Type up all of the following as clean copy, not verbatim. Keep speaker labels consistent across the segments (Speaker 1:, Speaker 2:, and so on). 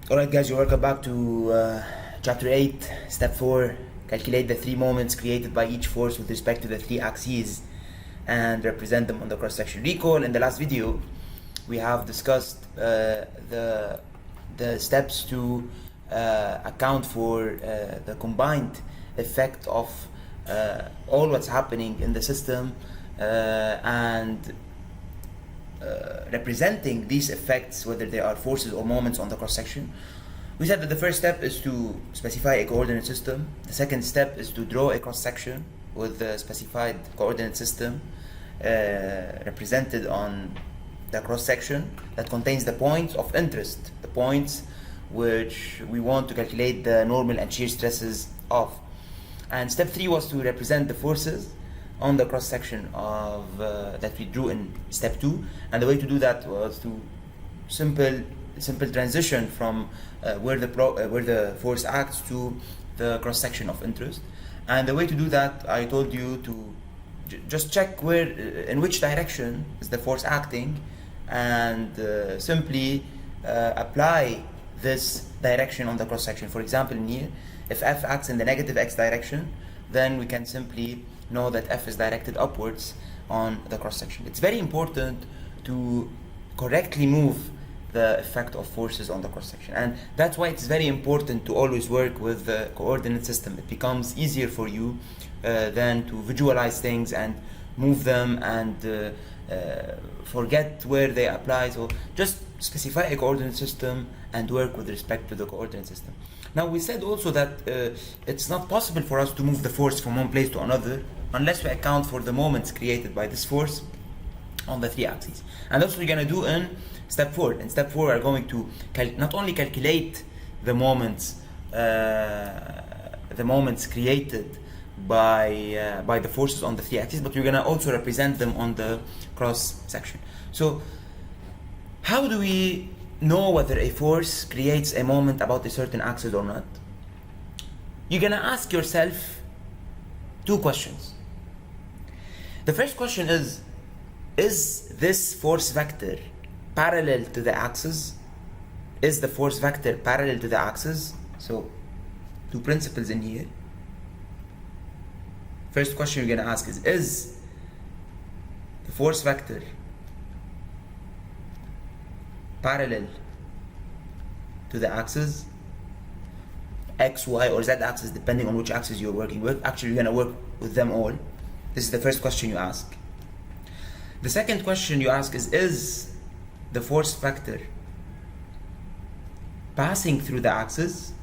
Speaker 1: Alright guys, you're welcome back to Chapter 8, Step 4. Calculate the 3 moments created by each force with respect to the 3 axes and represent them on the cross-section. Recall, in the last video, we have discussed the steps to account for the combined effect of all what's happening in the system and representing these effects, whether they are forces or moments on the cross-section. We said that the first step is to specify a coordinate system. The second step is to draw a cross-section with the specified coordinate system represented on the cross-section that contains the points of interest, the points which we want to calculate the normal and shear stresses of. And step 3 was to represent the forces on the cross-section of that we drew in step 2, and the way to do that was to simple transition from where the force acts to the cross-section of interest. And the way to do that, I told you to just check in which direction is the force acting, and simply apply this direction on the cross-section. For example, in here, if F acts in the negative x direction, then we can simply know that F is directed upwards on the cross-section. It's very important to correctly move the effect of forces on the cross-section, and that's why it's very important to always work with the coordinate system. It becomes easier for you than to visualize things and move them and forget where they apply. So just specify a coordinate system and work with respect to the coordinate system. Now, we said also that it's not possible for us to move the force from one place to another unless we account for the moments created by this force on the 3 axes. And that's what we're going to do in step 4. In step 4, we're going to not only calculate the moments created by the forces on the 3 axes, but we're going to also represent them on the cross section. So how do we know whether a force creates a moment about a certain axis or not? You're going to ask yourself 2 questions. The first question is this force vector parallel to the axis? Is the force vector parallel to the axis? So 2 principles in here. First question you're going to ask is the force vector parallel to the axis, x, y, or z axis, depending on which axis you're working with? Actually, you're going to work with them all. This is the first question you ask. The second question you ask is the force vector passing through the axis?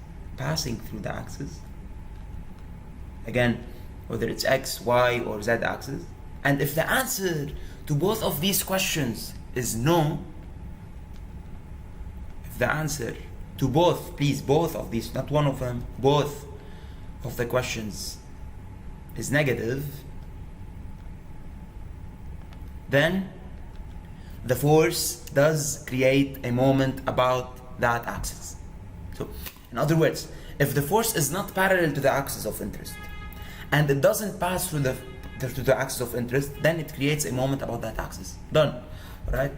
Speaker 1: Again, whether it's x, y, or z axis. And if the answer to both of these questions is no, if the answer to both of these, not one of them, both of the questions is negative, then the force does create a moment about that axis. So, in other words, if the force is not parallel to the axis of interest and it doesn't pass through the axis of interest, then it creates a moment about that axis. Done. Alright?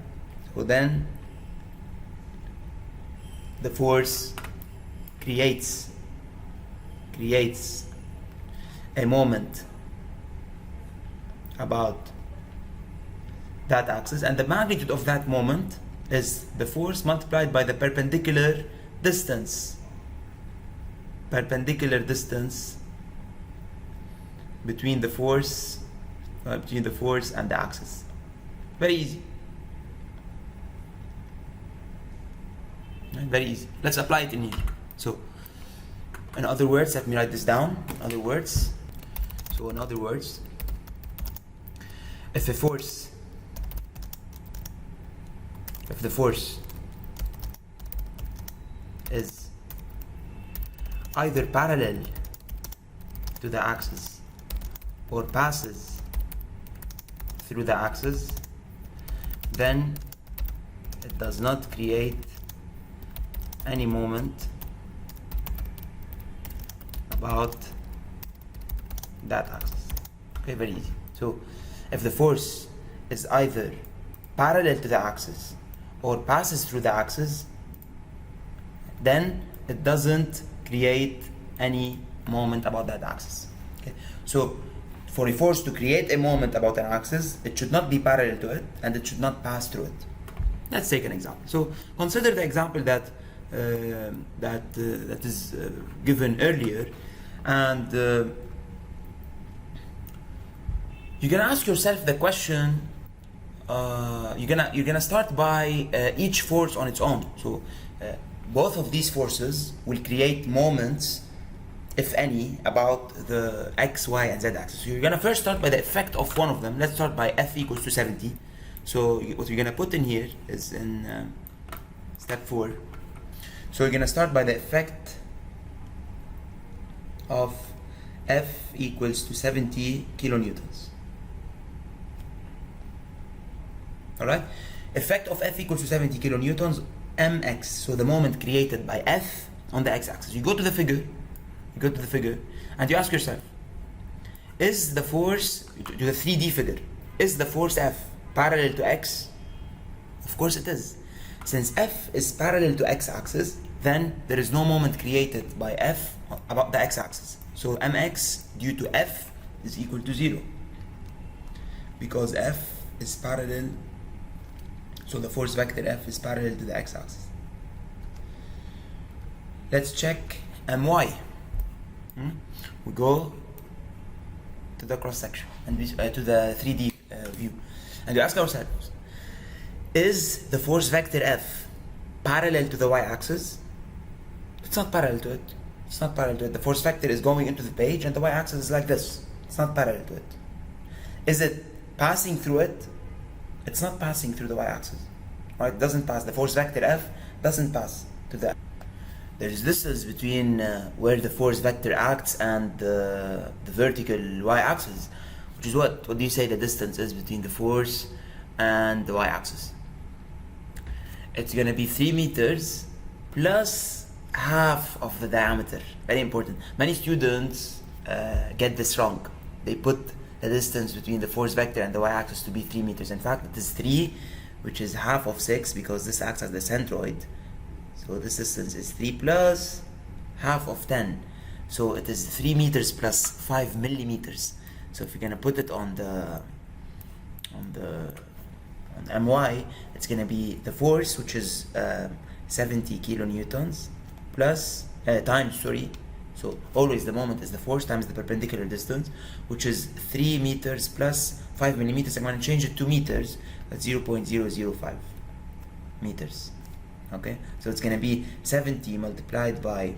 Speaker 1: So then the force creates a moment about that axis, and the magnitude of that moment is the force multiplied by the perpendicular distance between the force and the axis. Very easy. Very easy. Let's apply it in here. So, in other words, let me write this down. In other words, if the force is either parallel to the axis or passes through the axis, then it does not create any moment about that axis. Okay, very easy. So if the force is either parallel to the axis or passes through the axis, then it doesn't create any moment about that axis. Okay, so for a force to create a moment about an axis, it should not be parallel to it and it should not pass through it. Let's take an example. So consider the example that is given earlier, and you're gonna ask yourself the question. You're gonna start by each force on its own. So both of these forces will create moments, if any, about the x, y, and z axis. So you're gonna first start by the effect of one of them. Let's start by F equals to 70. So what you're gonna put in here is in step 4. So you're gonna start by the effect of F equals to 70 kilonewtons. Alright? Effect of F equals to 70 kilonewtons, mx. So the moment created by F on the x-axis. You go to the figure, and you ask yourself, is the force, to the 3D figure, is the force F parallel to x? Of course it is. Since F is parallel to x-axis, then there is no moment created by F about the x-axis. So mx due to F is equal to 0. Because F is parallel, so the force vector F is parallel to the x-axis. Let's check my. We go to the cross section and to the 3D view, and we ask ourselves, is the force vector F parallel to the y-axis? It's not parallel to it. It's not parallel to it. The force vector is going into the page and the y-axis is like this. It's not parallel to it. Is it passing through it? It's not passing through the y-axis. Right? It doesn't pass. The force vector F doesn't pass to the. There is distance between where the force vector acts and the vertical y-axis, which is what? What do you say the distance is between the force and the y-axis? It's going to be 3 meters plus half of the diameter. Very important. Many students get this wrong. They put the distance between the force vector and the y-axis to be 3 meters. In fact, it is 3, which is half of 6, because this acts as the centroid. So this distance is 3 plus half of 10. So it is 3 meters plus 5 millimeters. So if you're gonna put it on my, it's gonna be the force, which is 70 kilonewtons plus times, so always the moment is the force times the perpendicular distance, which is 3 meters plus 5 millimeters. I'm going to change it to meters. That's 0.005 meters. Okay, so it's going to be 70 multiplied by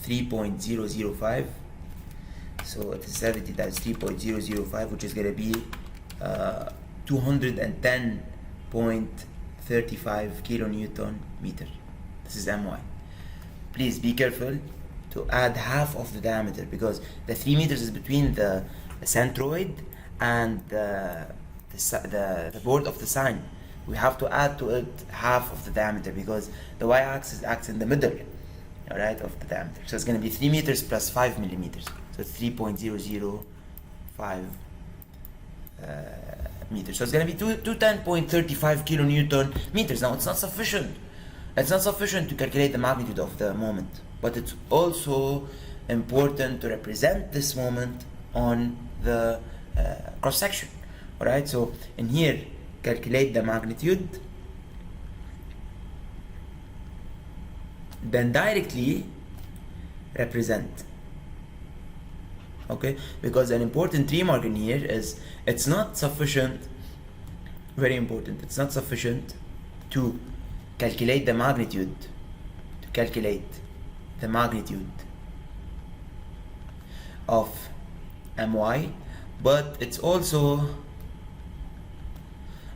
Speaker 1: 3.005. So it is 70 times 3.005, which is going to be 210.35 kilonewton meter. This is my. Please be careful to add half of the diameter, because the 3 meters is between the centroid and the board of the sign. We have to add to it half of the diameter, because the y-axis acts in the middle, alright, of the diameter. So it's going to be 3 meters plus 5 millimeters. So it's 3.005 meters. So it's going to be 210.35 kilonewton meters. Now it's not sufficient. It's not sufficient to calculate the magnitude of the moment, but it's also important to represent this moment on the cross section. Alright, so in here, calculate the magnitude, then directly represent. Okay, because an important remark in here is it's not sufficient, very important, it's not sufficient to calculate the magnitude, of my, but it's also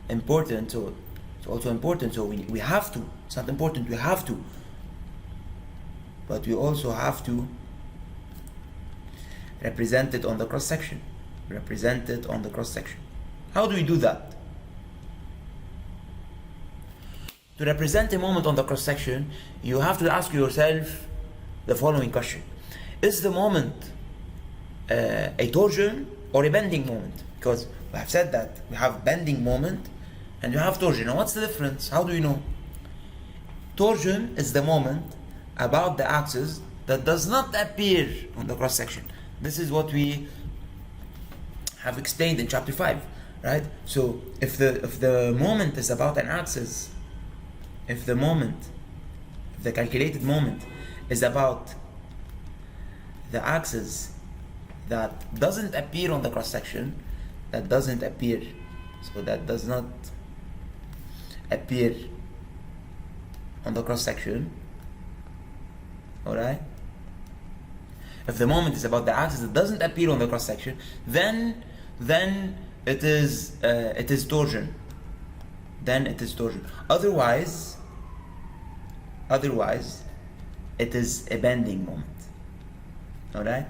Speaker 1: important, so we have to, it's not important, we have to, but we also have to represent it on the cross section. How do we do that? To represent a moment on the cross section, you have to ask yourself the following question: is the moment a torsion or a bending moment? Because we have said that we have bending moment and you have torsion. Now what's the difference? How do you know? Torsion is the moment about the axis that does not appear on the cross section. This is what we have explained in chapter 5, right? So if the moment is about an axis, if the calculated moment is about the axis that doesn't appear on the cross section, that does not appear on the cross section, alright? If the moment is about the axis that doesn't appear on the cross section, then it is torsion. Then it is torsion. Otherwise, it is a bending moment. Alright?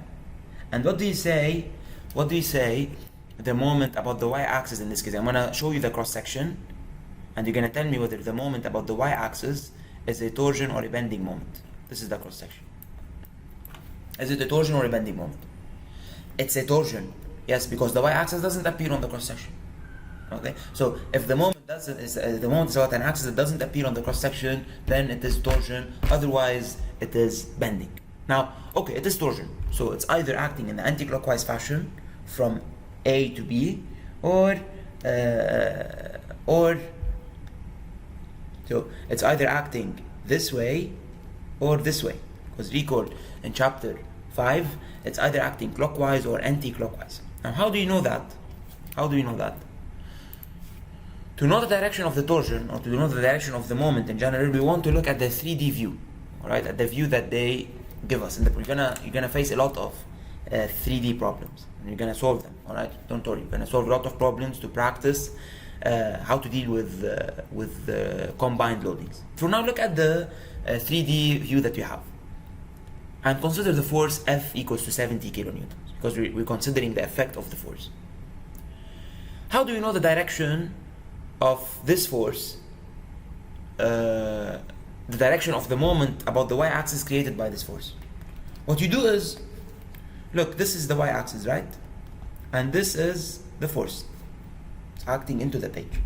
Speaker 1: And what do you say? The moment about the y-axis in this case? I'm gonna show you the cross section, and you're gonna tell me whether the moment about the y-axis is a torsion or a bending moment. This is the cross section. Is it a torsion or a bending moment? It's a torsion. Yes, because the y-axis doesn't appear on the cross section. Okay, so if the moment is about an axis that doesn't appear on the cross section, then it is torsion. Otherwise, it is bending. Now, okay, it is torsion. So it's either acting in the anti-clockwise fashion from A to B, or so it's either acting this way or this way. Because recall in chapter 5, it's either acting clockwise or anti-clockwise. Now, how do you know that? To know the direction of the torsion, or to know the direction of the moment in general, we want to look at the 3D view, all right? At the view that they give us. And you're gonna face a lot of 3D problems, and you're gonna solve them, all right? Don't worry, you're gonna solve a lot of problems to practice how to deal with combined loadings. So now look at the 3D view that you have, and consider the force F equals to 70 kilonewtons, because we're considering the effect of the force. How do you know the direction of this force, the direction of the moment about the y-axis created by this force? What you do is, look, this is the y-axis, right? And this is the force. It's acting into the page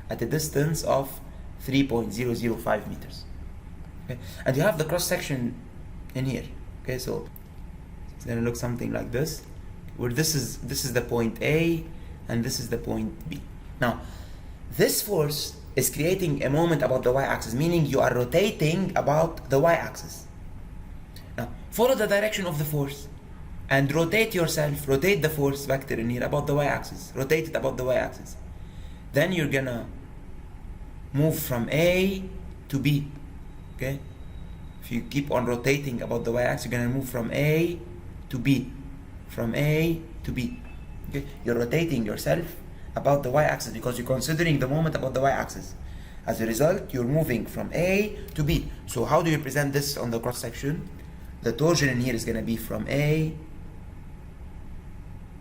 Speaker 1: at a distance of 3.005 meters. Okay? And you have the cross-section in here. Okay, so it's gonna look something like this, where this is the point A, and this is the point B. Now, this force is creating a moment about the y-axis, meaning you are rotating about the y-axis. Now, follow the direction of the force and rotate the force vector in here about the y-axis. Rotate it about the y-axis. Then you're gonna move from A to B. Okay? If you keep on rotating about the y-axis, you're gonna move from A to B. From A to B. Okay? You're rotating yourself about the y-axis because you're considering the moment about the y-axis. As a result, you're moving from A to B. So how do you present this on the cross section? The torsion in here is going to be from A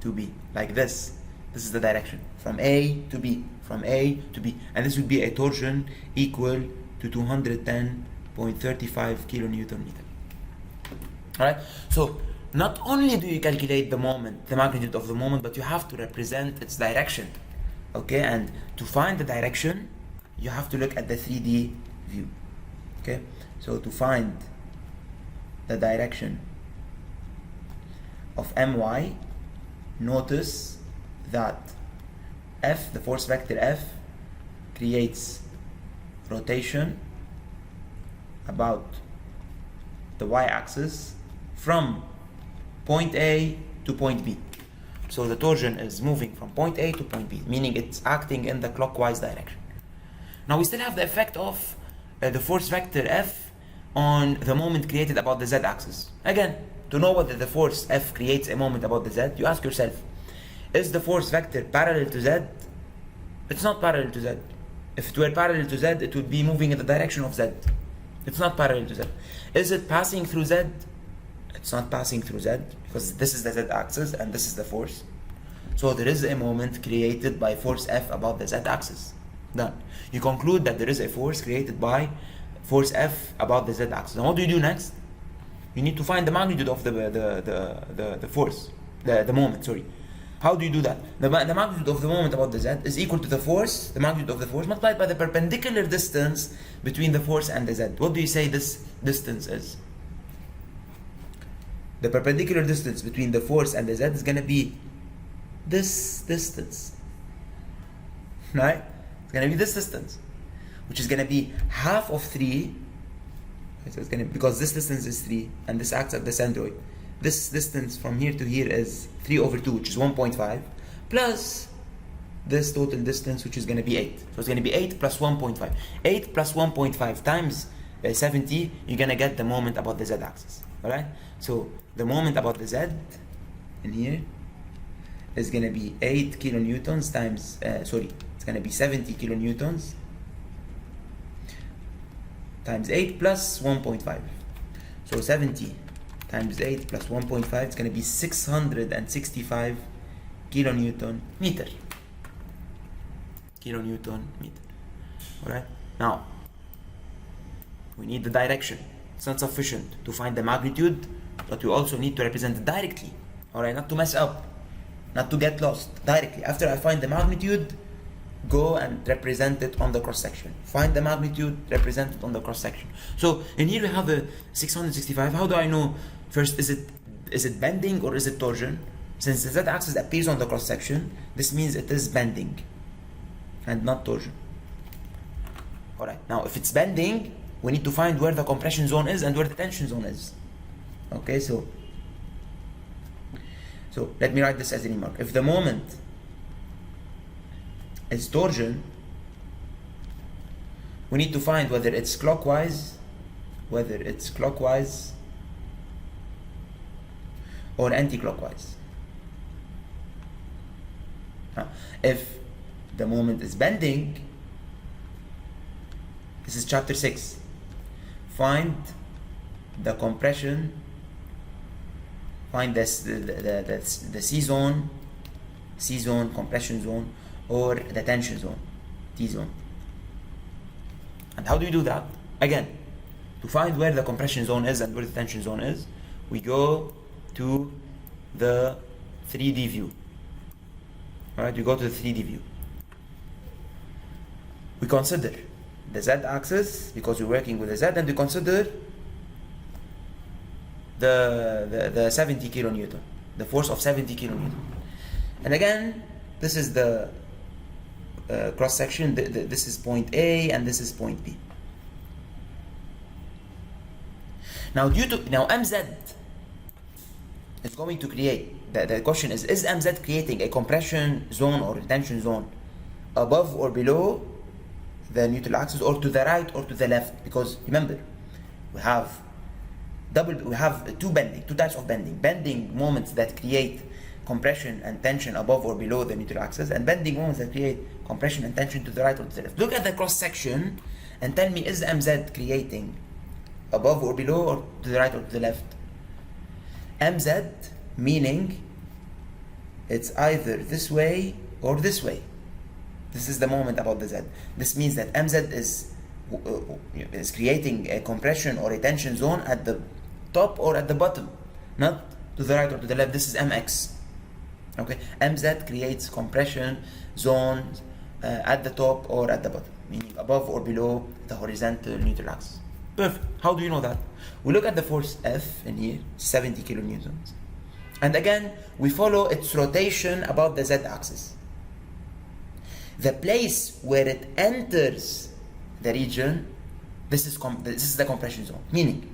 Speaker 1: to B, like this. This is the direction, from A to B, from A to B. And this would be a torsion equal to 210.35 kilonewton meter. Alright, so not only do you calculate the moment, the magnitude of the moment, but you have to represent its direction. Okay, and to find the direction, you have to look at the 3D view. Okay, so to find the direction of my, notice that F, the force vector F, creates rotation about the y-axis from point A to point B. So the torsion is moving from point A to point B, meaning it's acting in the clockwise direction. Now we still have the effect of the force vector F on the moment created about the z-axis. Again, to know whether the force F creates a moment about the z, you ask yourself, is the force vector parallel to z? It's not parallel to z. If it were parallel to z, it would be moving in the direction of z. It's not parallel to z. Is it passing through z? It's not passing through z, because this is the z-axis and this is the force. So there is a moment created by force F about the z-axis. Done. You conclude that there is a force created by force F about the z-axis. And what do you do next? You need to find the magnitude of the force, the moment, sorry. How do you do that? The magnitude of the moment about the z is equal to the force, the magnitude of the force, multiplied by the perpendicular distance between the force and the z. What do you say this distance is? The perpendicular distance between the force and the z is going to be this distance, right? It's going to be this distance, which is going to be half of 3. So it's going to, because this distance is 3 and this acts as the centroid. This distance from here to here is 3 over 2, which is 1.5, plus this total distance, which is going to be 8. So it's going to be 8 plus 1.5. 8 plus 1.5 times 70, you're going to get the moment about the z-axis. Alright? So the moment about the z in here is going to be 8 kilonewtons times, it's going to be 70 kilonewtons times 8 plus 1.5. So 70 times 8 plus 1.5 is going to be 665 kilonewton meter. Alright? Now, we need the direction. It's not sufficient to find the magnitude, but we also need to represent it directly. Alright? Not to mess up, not to get lost. Directly. After I find the magnitude, go and represent it on the cross section. Find the magnitude, represent it on the cross section. So in here we have a 665. How do I know? First, is it bending or is it torsion? Since the z-axis appears on the cross section, this means it is bending and not torsion. Alright, now if it's bending, we need to find where the compression zone is and where the tension zone is. Okay, so let me write this as a remark. If the moment is torsion, we need to find whether it's clockwise or anti-clockwise. Now, if the moment is bending, this is chapter 6. Find the compression, find the C zone, compression zone, or the tension zone, T zone. And how do we do that? Again, to find where the compression zone is and where the tension zone is, we go to the 3D view. Alright, we go to the 3D view. We consider the z-axis, because we're working with the z, and we consider the 70 kilonewton, the force of 70 kilonewton. And again, this is the cross section. This is point A and this is point B. Now MZ is going to create, the question is MZ creating a compression zone or a tension zone above or below the neutral axis, or to the right or to the left? Because remember, we have two types of bending moments that create compression and tension above or below the neutral axis, and bending moments that create compression and tension to the right or to the left. Look at the cross section and tell me, is MZ creating above or below, or to the right or to the left? MZ meaning it's either this way or this way. This is the moment about the Z. This means that MZ is creating a compression or a tension zone at the top or at the bottom, not to the right or to the left. This is MX. Okay, MZ creates compression zones at the top or at the bottom, meaning above or below the horizontal neutral axis. Perfect. How do you know that? We look at the force F in here, 70 kilonewtons, and again we follow its rotation about the z-axis. The place where it enters the region, this is the compression zone. Meaning,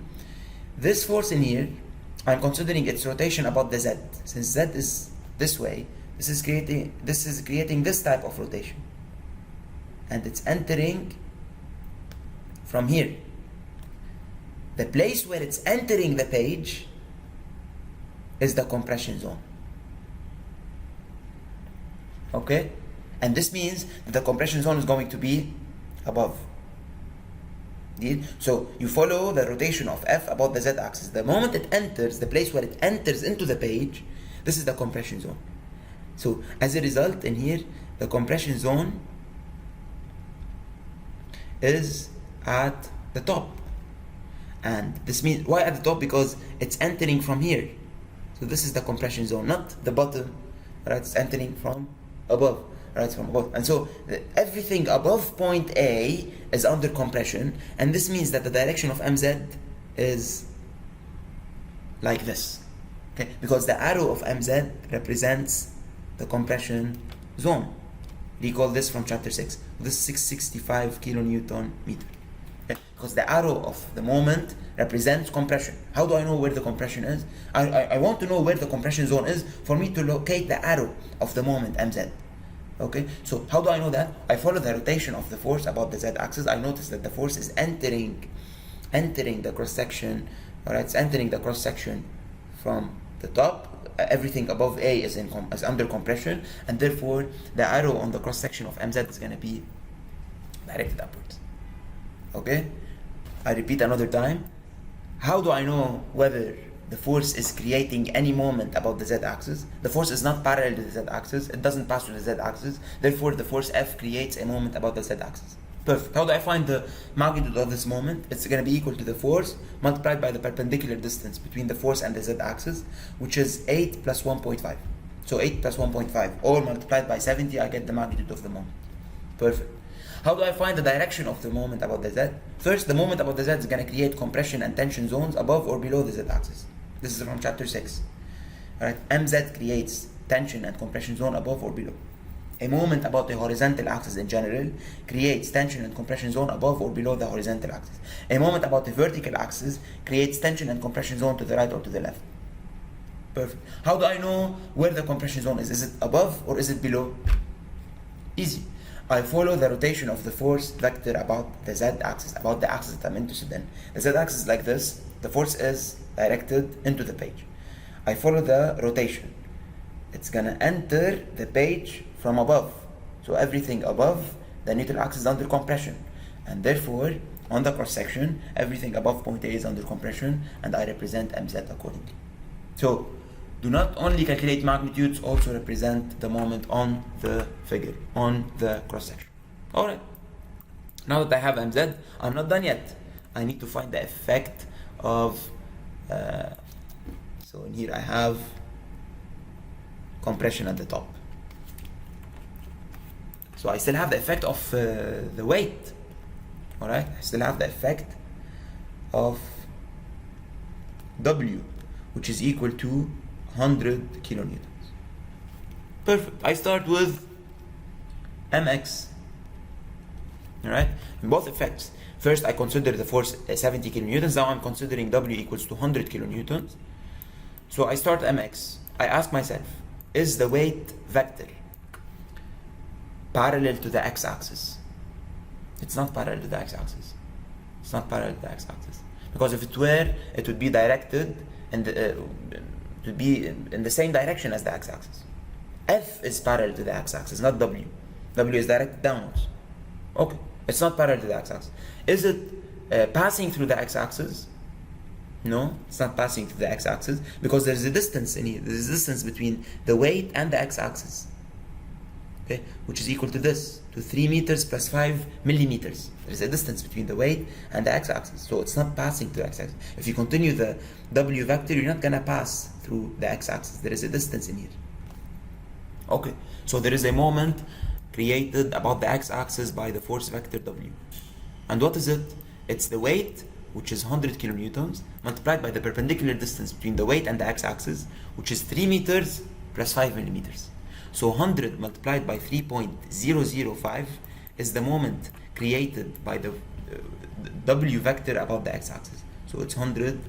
Speaker 1: this force in here, I'm considering its rotation about the z. Since z is this way, this is creating this type of rotation, and it's entering from here. The place where it's entering the page is the compression zone. Okay? And this means that the compression zone is going to be above. So you follow the rotation of F about the z-axis. The moment it enters, the place where it enters into the page, this is the compression zone. So as a result, in here, the compression zone is at the top. And this means, why at the top? Because it's entering from here. So this is the compression zone, not the bottom, right? It's entering from above, right? From above. And so everything above point A is under compression, and this means that the direction of MZ is like this, okay? Because the arrow of MZ represents the compression zone. Recall this from chapter 6. This is 665 kilonewton meter. Okay? Because the arrow of the moment represents compression. How do I know where the compression is? I want to know where the compression zone is for me to locate the arrow of the moment, MZ. Okay, so how do I know that? I follow the rotation of the force about the z-axis. I notice that the force is entering the cross-section. Alright, it's entering the cross-section from the top. Everything above A is under compression, and therefore the arrow on the cross-section of MZ is going to be directed upwards. Okay, I repeat another time. How do I know whether the force is creating any moment about the z-axis? The force is not parallel to the z-axis. It doesn't pass through the z-axis. Therefore, the force F creates a moment about the z-axis. Perfect. How do I find the magnitude of this moment? It's going to be equal to the force multiplied by the perpendicular distance between the force and the z-axis, which is 8 plus 1.5. So 8 plus 1.5, all multiplied by 70, I get the magnitude of the moment. Perfect. How do I find the direction of the moment about the z? First, the moment about the z is going to create compression and tension zones above or below the z-axis. This is from chapter 6. Alright, MZ creates tension and compression zone above or below. A moment about the horizontal axis in general creates tension and compression zone above or below the horizontal axis. A moment about the vertical axis creates tension and compression zone to the right or to the left. Perfect. How do I know where the compression zone is? Is it above or is it below? Easy. I follow the rotation of the force vector about the z-axis, about the axis that I'm interested in. The z-axis is like this. The force is directed into the page. I follow the rotation. It's gonna enter the page from above. So everything above the neutral axis is under compression, and therefore on the cross section everything above point A is under compression, and I represent MZ accordingly. So do not only calculate magnitudes, also represent the moment on the figure, on the cross section. Alright, now that I have MZ, I'm not done yet. I need to find the effect of so in here I have compression at the top. So I still have the effect of the weight. Alright, I still have the effect of W, which is equal to 100 kilonewtons. Perfect. I start with mx. Alright, in both effects. First, I consider the force 70 kilonewtons. Now I'm considering W equals to 100 kilonewtons. So I start mx. I ask myself, is the weight vector parallel to the x-axis? It's not parallel to the x-axis. It's not parallel to the x-axis. Because if it were, it would be directed and to be in the same direction as the x-axis. F is parallel to the x-axis, not W. W is directed downwards. Okay, it's not parallel to the x-axis. Is it passing through the x-axis? No, it's not passing through the x-axis because there's a distance in here. There's a distance between the weight and the x-axis. Okay, which is equal to this, to 3 meters plus 5 millimeters. There's a distance between the weight and the x-axis, so it's not passing to the x-axis. If you continue the W vector, you're not gonna pass through the x-axis. There is a distance in here. Okay, so there is a moment created about the x-axis by the force vector W. And what is it? It's the weight, which is 100 kilonewtons, multiplied by the perpendicular distance between the weight and the x-axis, which is 3 meters plus 5 millimeters. So 100 multiplied by 3.005 is the moment created by the W vector about the x-axis. So it's 100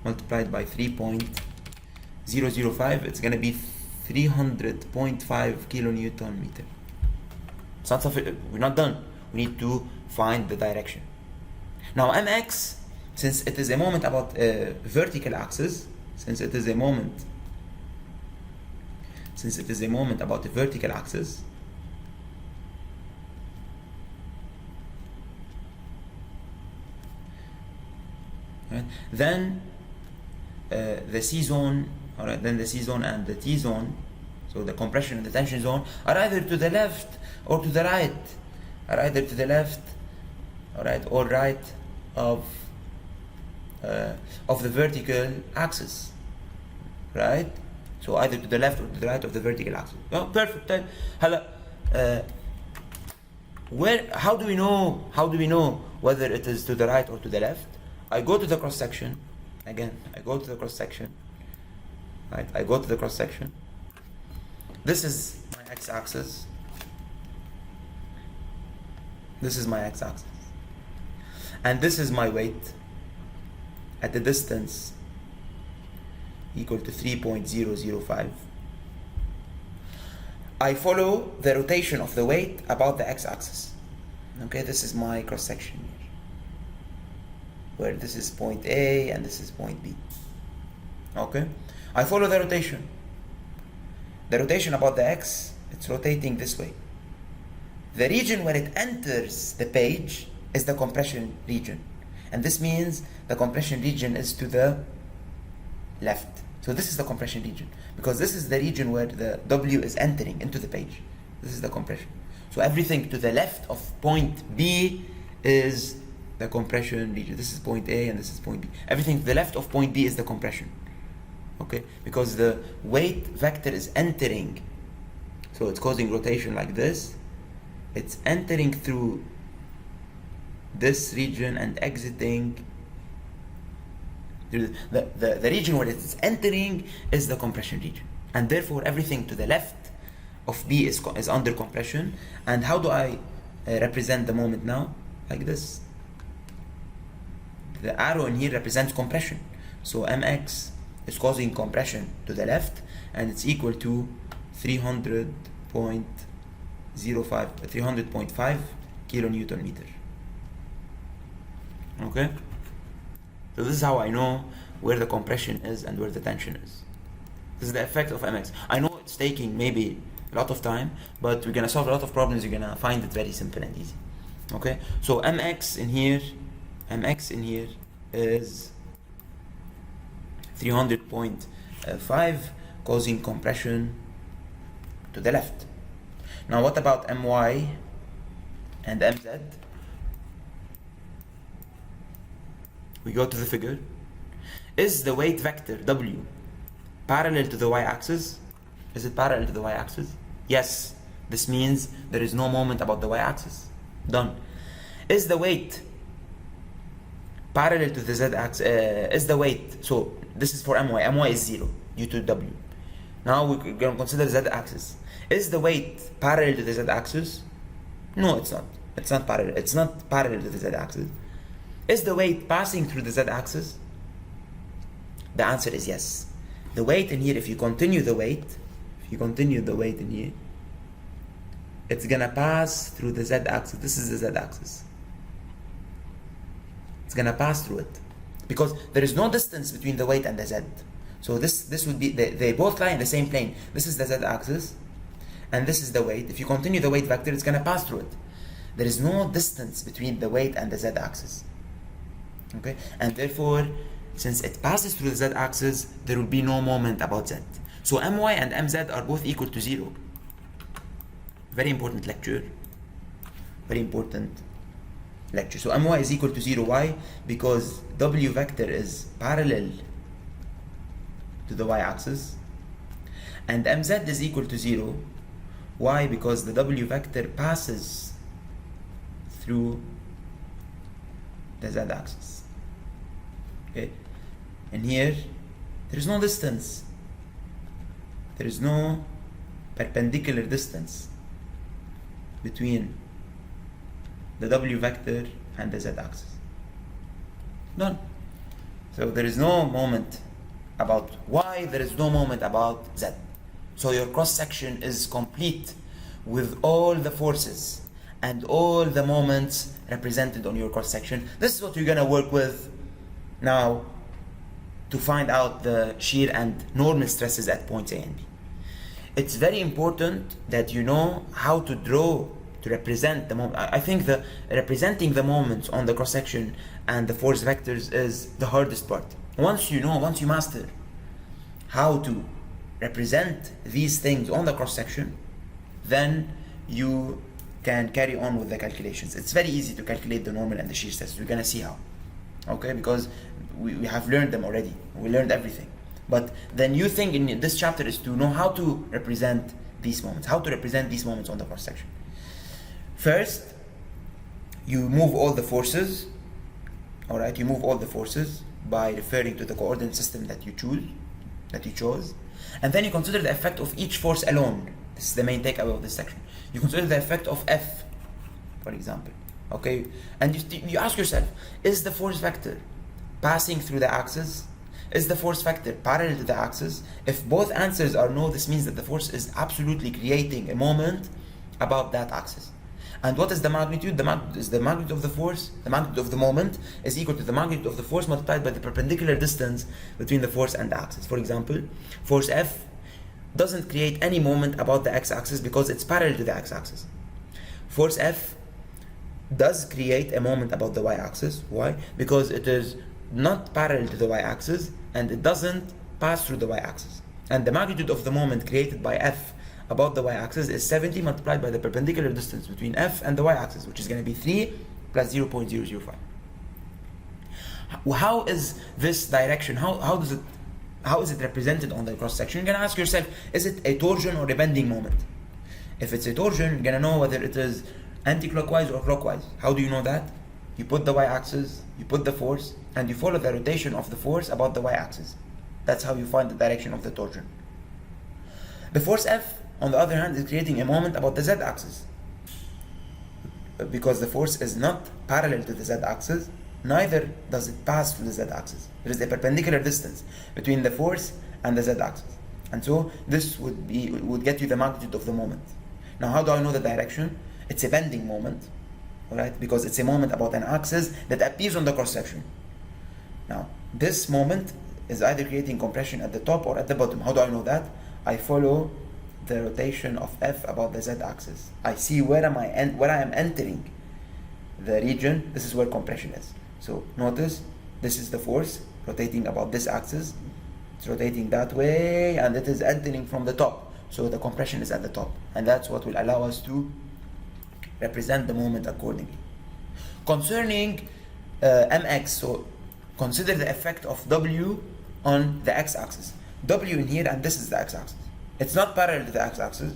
Speaker 1: multiplied by 3.005. It's going to be 300.5 kilonewton meter. It's not sufficient. We're not done. We need to find the direction. Now mx, since it is a moment about a vertical axis, since it is a moment about the vertical axis, right, then the C zone, alright, then the C zone and the T zone, so the compression and the tension zone, are either to the left or to the right, are either to the left, alright, or right of the vertical axis, right? So either to the left or to the right of the vertical axis. Oh, perfect. هلا how do we know whether it is to the right or to the left? I go to the cross section. Again, I go to the cross section. Right, I go to the cross section. This is my x-axis. This is my x-axis. And this is my weight at a distance equal to 3.005. I follow the rotation of the weight about the x-axis. Okay, this is my cross-section here, where this is point A and this is point B. Okay, I follow the rotation. The rotation about the x, it's rotating this way. The region where it enters the page is the compression region. And this means the compression region is to the left. So this is the compression region, because this is the region where the W is entering into the page. This is the compression. So everything to the left of point B is the compression region. This is point A and this is point B. Everything to the left of point B is the compression. Okay, because the weight vector is entering. So it's causing rotation like this. It's entering through this region and exiting. The region where it's entering is the compression region, and therefore everything to the left of B is under compression. And how do I represent the moment now? Like this. The arrow in here represents compression. So mx is causing compression to the left, and it's equal to 300.5 kilonewton meter. Okay, so this is how I know where the compression is and where the tension is. This is the effect of mx. I know it's taking maybe a lot of time, but we're gonna solve a lot of problems. You're gonna find it very simple and easy. Okay, so mx in here is 300.5, causing compression to the left. Now what about my and mz? We go to the figure. Is the weight vector W parallel to the y-axis? Is it parallel to the y-axis? Yes. This means there is no moment about the y-axis. Done. Is the weight parallel to the z-axis? Is the weight, so this is for my is 0 due to W. Now we're going to consider z-axis. Is the weight parallel to the z-axis? No, it's not. It's not parallel. It's not parallel to the z-axis. Is the weight passing through the z-axis? The answer is yes. The weight in here, if you continue the weight in here, it's gonna pass through the z-axis. This is the z-axis. It's gonna pass through it, because there is no distance between the weight and the z. So this would be, they both lie in the same plane. This is the z-axis, and this is the weight. If you continue the weight vector, it's gonna pass through it. There is no distance between the weight and the z-axis. Okay, and therefore, since it passes through the z-axis, there will be no moment about z. So my and mz are both equal to 0. Very important lecture. Very important lecture. So my is equal to 0. Why? Because w vector is parallel to the y-axis, and mz is equal to 0. Why? Because the w vector passes through the z-axis. Okay, and here there is no distance. There is no perpendicular distance between the w vector and the z-axis. None. So there is no moment about y, there is no moment about z. So your cross-section is complete with all the forces and all the moments represented on your cross-section. This is what you're gonna work with now to find out the shear and normal stresses at points A and B. It's very important that you know how to draw to represent the moment. I think the representing the moments on the cross-section and the force vectors is the hardest part. Once you master how to represent these things on the cross-section, then you can carry on with the calculations. It's very easy to calculate the normal and the shear stresses. We're gonna see how. Okay, because we have learned them already. We learned everything. But the new thing in this chapter is to know how to represent these moments, on the cross section. First, you move all the forces. All right, you move all the forces by referring to the coordinate system that you chose, and then you consider the effect of each force alone. This is the main takeaway of this section. You consider the effect of F, for example. Okay, and you ask yourself: is the force vector passing through the axis? Is the force vector parallel to the axis? If both answers are no, this means that the force is absolutely creating a moment about that axis. And what is the magnitude? The magnitude is the magnitude of the force. The magnitude of the moment is equal to the magnitude of the force multiplied by the perpendicular distance between the force and the axis. For example, force F doesn't create any moment about the x-axis because it's parallel to the x-axis. Force F does create a moment about the y-axis. Why? Because it is not parallel to the y-axis and it doesn't pass through the y-axis. And the magnitude of the moment created by F about the y-axis is 70 multiplied by the perpendicular distance between F and the y-axis, which is going to be 3 plus 0.005. How is this direction, how is it represented on the cross section? You're going to ask yourself, is it a torsion or a bending moment? If it's a torsion, you're going to know whether it is anti-clockwise or clockwise. How do you know that? You put the y-axis, you put the force, and you follow the rotation of the force about the y-axis. That's how you find the direction of the torsion. The force F, on the other hand, is creating a moment about the z-axis. Because the force is not parallel to the z-axis, neither does it pass through the z-axis. There is a perpendicular distance between the force and the z-axis. And so this would get you the magnitude of the moment. Now, how do I know the direction? It's a bending moment, alright? Because it's a moment about an axis that appears on the cross-section. Now, this moment is either creating compression at the top or at the bottom. How do I know that? I follow the rotation of F about the z-axis. I see where I am entering the region. This is where compression is. So notice this is the force rotating about this axis. It's rotating that way and it is entering from the top. So the compression is at the top, and that's what will allow us to represent the moment accordingly. Concerning mx, so consider the effect of W on the x-axis. W in here, and this is the x-axis. It's not parallel to the x-axis,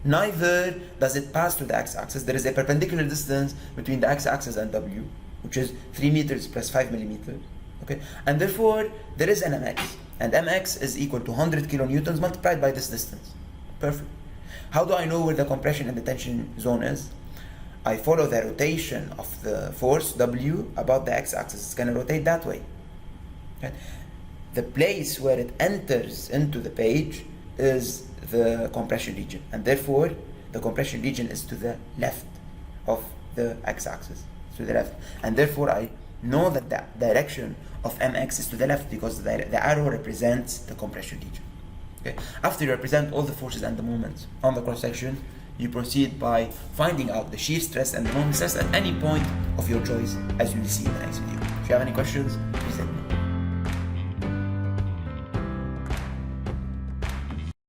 Speaker 1: neither does it pass to the x-axis. There is a perpendicular distance between the x-axis and W, which is 3 meters plus 5 millimeters. Okay, and therefore there is an mx, and mx is equal to 100 kilonewtons multiplied by this distance. Perfect. How do I know where the compression and the tension zone is? I follow the rotation of the force W about the x-axis. It's going to rotate that way. Okay? The place where it enters into the page is the compression region, and therefore the compression region is to the left of the x-axis, to the left, and therefore I know that the direction of mx is to the left because the arrow represents the compression region. Okay. After you represent all the forces and the moments on the cross section, you proceed by finding out the shear stress and the moment stress at any point of your choice, as you will see in the next video. If you have any questions, please let me know.